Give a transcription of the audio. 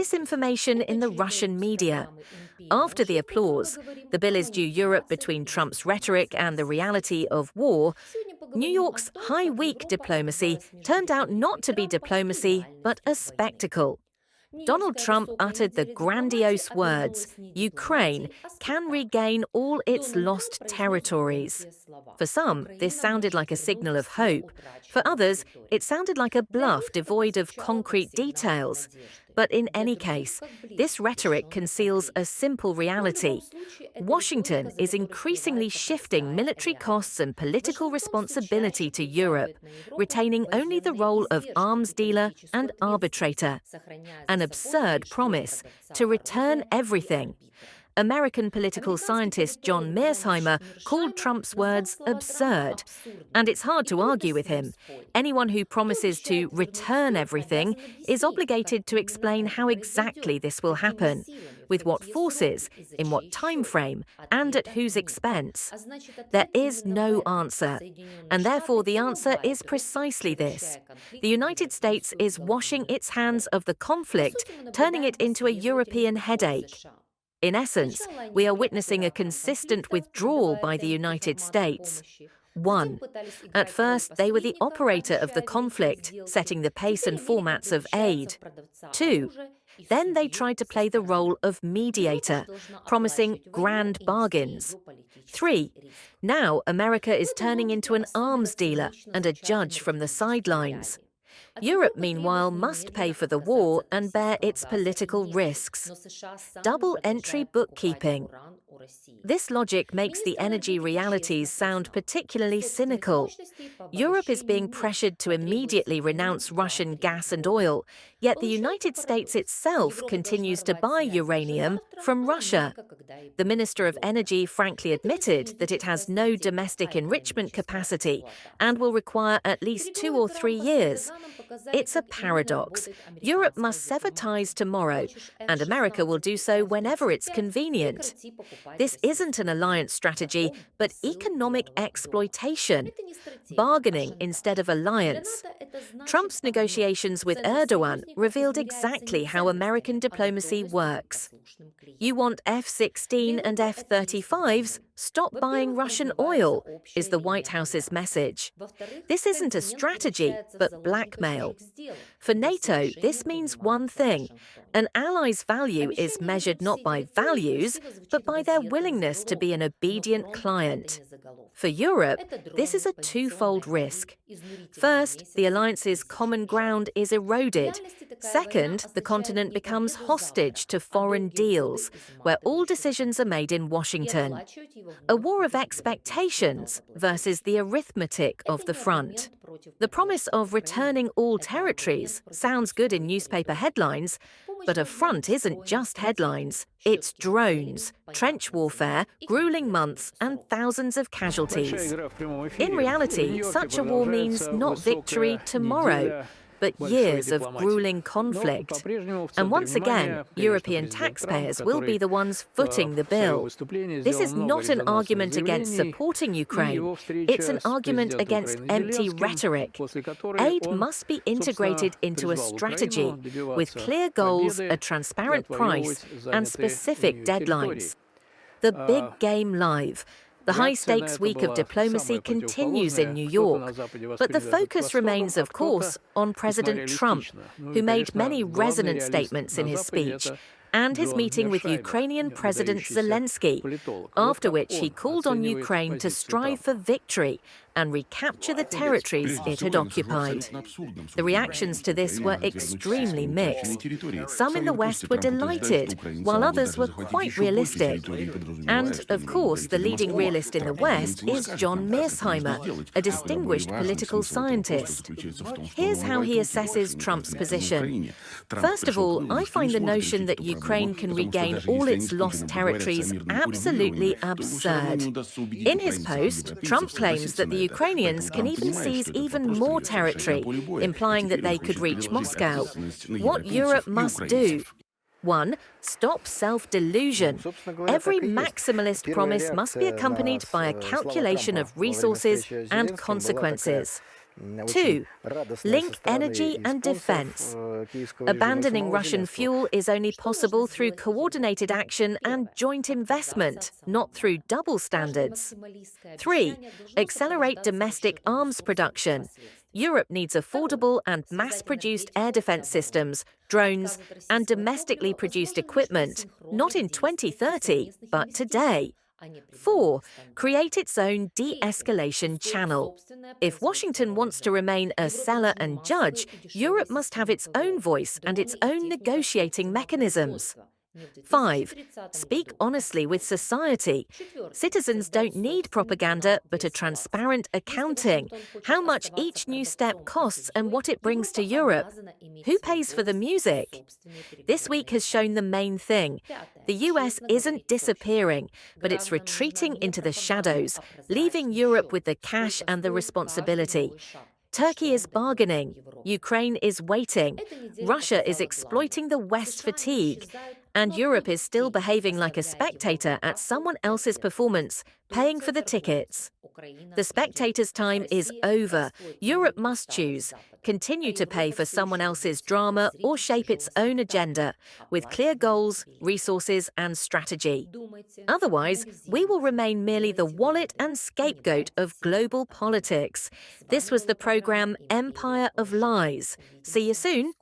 disinformation in the Russian media. After the applause, the bill is due Europe between Trump's rhetoric and the reality of war. New York's High Week diplomacy turned out not to be diplomacy, but a spectacle. Donald Trump uttered the grandiose words, "Ukraine can regain all its lost territories." For some, this sounded like a signal of hope. For others, it sounded like a bluff devoid of concrete details. But in any case, this rhetoric conceals a simple reality. Washington is increasingly shifting military costs and political responsibility to Europe, retaining only the role of arms dealer and arbitrator. An absurd promise to return everything. American political scientist John Mearsheimer called Trump's words absurd. And it's hard to argue with him. Anyone who promises to return everything is obligated to explain how exactly this will happen, with what forces, in what time frame, and at whose expense. There is no answer. And therefore the answer is precisely this. The United States is washing its hands of the conflict, turning it into a European headache. In essence, we are witnessing a consistent withdrawal by the United States. 1. At first, they were the operator of the conflict, setting the pace and formats of aid. 2. Then they tried to play the role of mediator, promising grand bargains. 3. Now America is turning into an arms dealer and a judge from the sidelines. Europe, meanwhile, must pay for the war and bear its political risks. Double-entry bookkeeping. This logic makes the energy realities sound particularly cynical. Europe is being pressured to immediately renounce Russian gas and oil, yet the United States itself continues to buy uranium from Russia. The Minister of Energy frankly admitted that it has no domestic enrichment capacity and will require at least 2 or 3 years. It's a paradox. Europe must sever ties tomorrow, and America will do so whenever it's convenient. This isn't an alliance strategy, but economic exploitation. Bargaining instead of alliance. Trump's negotiations with Erdogan revealed exactly how American diplomacy works. You want F-16 and F-35s? Stop buying Russian oil, is the White House's message. This isn't a strategy, but blackmail. For NATO, this means one thing. An ally's value is measured not by values, but by their willingness to be an obedient client. For Europe, this is a twofold risk. First, the alliance's common ground is eroded. Second, the continent becomes hostage to foreign deals, where all decisions are made in Washington. A war of expectations versus the arithmetic of the front. The promise of returning all territories sounds good in newspaper headlines, but a front isn't just headlines. It's drones, trench warfare, grueling months, and thousands of casualties. In reality, such a war means not victory tomorrow, but years of grueling conflict. And once again, European taxpayers will be the ones footing the bill. This is not an argument against supporting Ukraine. It's an argument against empty rhetoric. Aid must be integrated into a strategy with clear goals, a transparent price, and specific deadlines. The big game live. The high-stakes week of diplomacy continues in New York, but the focus remains, of course, on President Trump, who made many resonant statements in his speech, and his meeting with Ukrainian President Zelensky, after which he called on Ukraine to strive for victory and recapture the territories it had occupied. The reactions to this were extremely mixed. Some in the West were delighted, while others were quite realistic. And, of course, the leading realist in the West is John Mearsheimer, a distinguished political scientist. Here's how he assesses Trump's position. First of all, I find the notion that Ukraine can regain all its lost territories absolutely absurd. In his post, Trump claims that the Ukrainians can even seize even more territory, implying that they could reach Moscow. What Europe must do. 1. Stop self-delusion. Every maximalist promise must be accompanied by a calculation of resources and consequences. 2. Link energy and defense. Abandoning Russian fuel is only possible through coordinated action and joint investment, not through double standards. 3. Accelerate domestic arms production. Europe needs affordable and mass-produced air defense systems, drones, and domestically produced equipment, not in 2030, but today. 4. Create its own de-escalation channel. If Washington wants to remain a seller and judge, Europe must have its own voice and its own negotiating mechanisms. 5. Speak honestly with society. Citizens don't need propaganda, but a transparent accounting. How much each new step costs and what it brings to Europe. Who pays for the music? This week has shown the main thing. The US isn't disappearing, but it's retreating into the shadows, leaving Europe with the cash and the responsibility. Turkey is bargaining, Ukraine is waiting, Russia is exploiting the West's fatigue, and Europe is still behaving like a spectator at someone else's performance, paying for the tickets. The spectator's time is over. Europe must choose: continue to pay for someone else's drama or shape its own agenda, with clear goals, resources, and strategy. Otherwise, we will remain merely the wallet and scapegoat of global politics. This was the program Empire of Lies. See you soon.